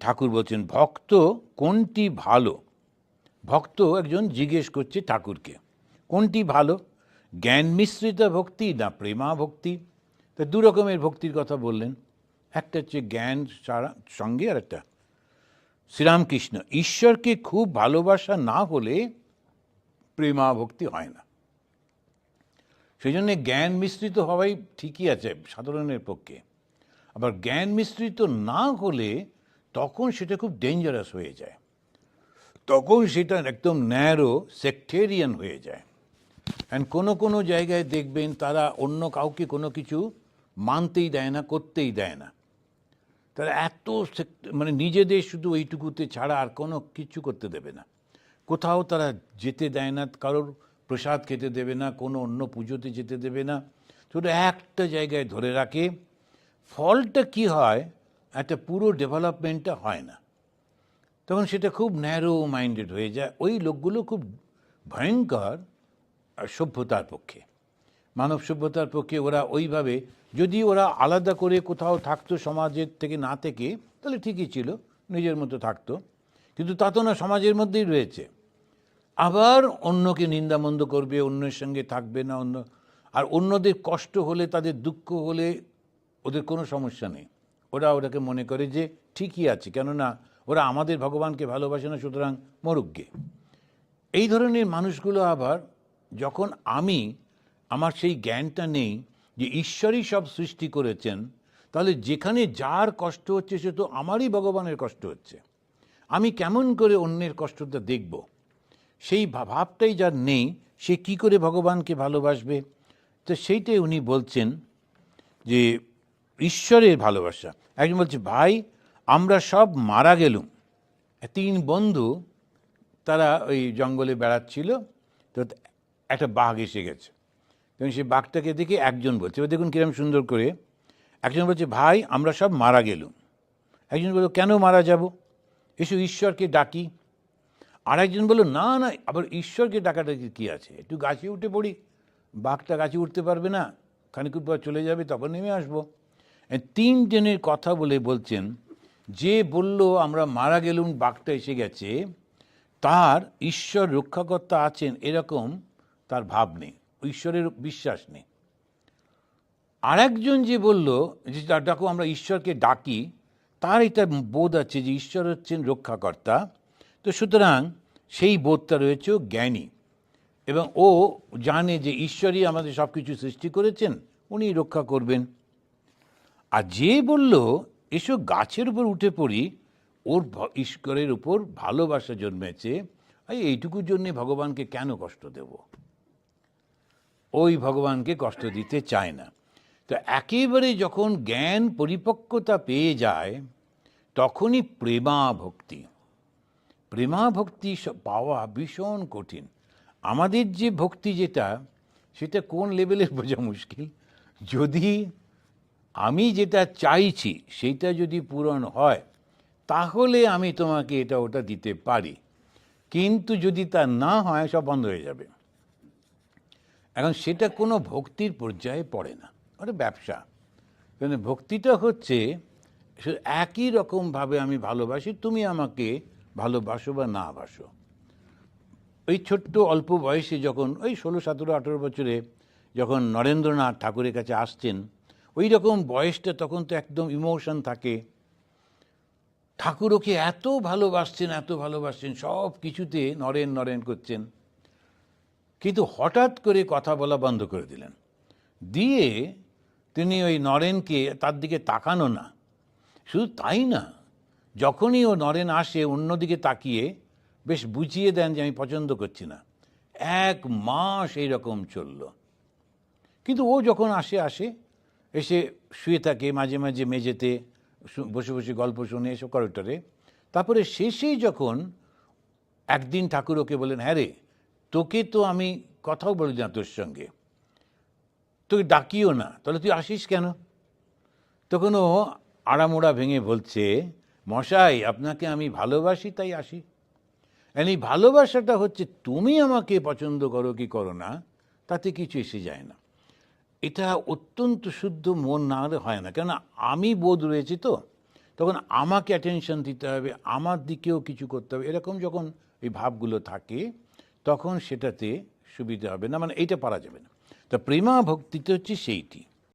ঠাকুর বলছেন ভক্ত কোনটি ভালো। ভক্ত একজন জিজ্ঞেস করছে ঠাকুরকে কোনটি ভালো, জ্ঞান মিশ্রিত ভক্তি না প্রেমা ভক্তি। তা দু রকমের ভক্তির কথা বললেন, একটা হচ্ছে জ্ঞান সঙ্গে, আর একটা শ্রীরামকৃষ্ণ ঈশ্বরকে খুব ভালোবাসা না হলে প্রেমা ভক্তি হয় না। সেই জন্যে জ্ঞান মিশ্রিত হওয়াই ঠিকই আছে সাধারণের পক্ষে, আবার জ্ঞান মিশ্রিত না হলে তখন সেটা খুব ডেঞ্জারাস হয়ে যায়, তখন সেটা একদম ন্যারো সেক্টেরিয়ান হয়ে যায়। অ্যান্ড কোনো কোনো জায়গায় দেখবেন তারা অন্য কাউকে কোনো কিছু মানতেই দেয় না, করতেই দেয় না। তারা এত মানে নিজেদের শুধু ওইটুকুতে ছাড়া আর কোনো কিছু করতে দেবে না, কোথাও তারা যেতে দেয় না, কারোর প্রসাদ খেতে দেবে না, কোনো অন্য পুজোতে যেতে দেবে না, শুধু একটা জায়গায় ধরে রাখে। ফলটা কি হয়, একটা পুরো ডেভেলপমেন্টটা হয় না, তখন সেটা খুব ন্যারো মাইন্ডেড হয়ে যায়। ওই লোকগুলো খুব ভয়ঙ্কর সভ্যতার পক্ষে, মানব সভ্যতার পক্ষে। ওরা ওইভাবে যদি ওরা আলাদা করে কোথাও থাকতো সমাজের থেকে না থেকে, তাহলে ঠিকই ছিল, নিজের মতো থাকতো, কিন্তু তা তো না, সমাজের মধ্যেই রয়েছে। আবার অন্যকে নিন্দামন্দ করবে, অন্যের সঙ্গে থাকবে না, আর অন্যদের কষ্ট হলে, তাদের দুঃখ হলে ওদের কোনো সমস্যা নেই, ওরা ওটাকে মনে করে যে ঠিকই আছে, কেননা ওরা আমাদের ভগবানকে ভালোবাসে না, সুতরাং মরুগ্গে। এই ধরনের মানুষগুলো আবার যখন আমার সেই জ্ঞানটা নেই যে ঈশ্বরই সব সৃষ্টি করেছেন, তাহলে যেখানে যার কষ্ট হচ্ছে সে তো আমারই ভগবানের কষ্ট হচ্ছে, আমি কেমন করে অন্যের কষ্টটা দেখব, সেই ভাবটাই যার নেই, সে কি করে ভগবানকে ভালোবাসবে। তো সেইটাই উনি বলছেন যে ঈশ্বরের ভালোবাসা। একজন বলছে ভাই আমরা সব মারা গেলুম। তিন বন্ধু তারা ওই জঙ্গলে বেড়াচ্ছিল, তো একটা বাঘ এসে গেছে, এবং সেই বাঘটাকে দেখে একজন বলছে, দেখুন কিরম সুন্দর করে, একজন বলছে ভাই আমরা সব মারা গেলুম। একজন বলল কেন মারা যাব, এসো ঈশ্বরকে ডাকি। আর একজন বলল না না, আবার ঈশ্বরকে ডাকাটা কি আছে, একটু গাছে উঠে পড়ি, বাঘটা গাছে উঠতে পারবে না, খানিকক্ষণ পর চলে যাবে, তখন নেমে আসবো। তিনজনের কথা বলে বলছেন যে বলল আমরা মারা গেলুম, বাঘটা এসে গেছে, তার ঈশ্বর রক্ষাকর্তা আছেন এরকম তার ভাব নেই, ঈশ্বরের বিশ্বাস নেই। আর একজন যে বলল যে ডাকো, আমরা ঈশ্বরকে ডাকি, তার এটা বোধ আছে যে ঈশ্বর হচ্ছেন রক্ষাকর্তা, তো সুতরাং সেই বোধটা রয়েছে জ্ঞানী, এবং ও জানে যে ঈশ্বরই আমাদের সব কিছু সৃষ্টি করেছেন, উনি রক্ষা করবেন। আর যে বলল এসব গাছের উপর উঠে পড়ি, ওর ঈশ্বরের উপর ভালোবাসা জন্মেছে, এইটুকুর জন্যে ভগবানকে কেন কষ্ট দেব, ওই ভগবানকে কষ্ট দিতে চায় না। তো একেবারে যখন জ্ঞান পরিপক্কতা পেয়ে যায়, তখনই প্রেমা ভক্তি পাওয়া ভীষণ কঠিন। আমাদের যে ভক্তি সেটা কোন লেভেলের বোঝা মুশকিল। যদি আমি যেটা চাইছি সেইটা যদি পূরণ হয়, তাহলে আমি তোমাকে এটা ওটা দিতে পারি, কিন্তু যদি তা না হয় সব বন্ধ হয়ে যাবে। এখন সেটা কোনো ভক্তির পর্যায়ে পড়ে না, ওটা ব্যবসা। কারণ ভক্তিটা হচ্ছে একই রকমভাবে আমি ভালোবাসি, তুমি আমাকে ভালোবাসো বা না বাসো। ওই ছোট্ট অল্প বয়সে যখন ওই 16, 17, 18 বছরে যখন নরেন্দ্রনাথ ঠাকুরের কাছে আসছেন, ওই রকম বয়সটা, তখন তো একদম ইমোশন থাকে। ঠাকুর ওকে এত ভালোবাসছেন, সব কিছুতে নরেন করছেন, কিন্তু হঠাৎ করে কথা বলা বন্ধ করে দিলেন, দিয়ে তিনি ওই নরেনকে তার দিকে তাকানো না, শুধু তাই না, যখনই ও নরেন আসে অন্যদিকে তাকিয়ে বেশ বুঝিয়ে দেন যে আমি পছন্দ করছি না। 1 মাস এইরকম চলল। কিন্তু ও যখন এসে শুয়ে থাকে, মাঝে মাঝে মেঝেতে বসে বসে গল্প শুনে এসব করিডরে। তারপরে শেষে যখন একদিন ঠাকুর ওকে বলেন, হ্যাঁ রে, তোকে তো আমি কথাও বলি না তোর সঙ্গে, তোকে ডাকিও না, তাহলে তুই আসিস কেন? তখন ও আড়ামোড়া ভেঙে বলছে, মশাই আপনাকে আমি ভালোবাসি তাই আসি। এই ভালোবাসাটা হচ্ছে তুমি আমাকে পছন্দ করো কি করো না, তাতে কিছু এসে যায় না। এটা অত্যন্ত শুদ্ধ মন না হলে হয় না, কেননা আমি বোধ রয়েছে, তো তখন আমাকে অ্যাটেনশন দিতে হবে, আমার দিকেও কিছু করতে হবে, এরকম যখন এই ভাবগুলো থাকে তখন সেটাতে সুবিধা হবে না, মানে এইটা পারা যাবে না। তা প্রেমা ভক্তিতে হচ্ছে সেইটি।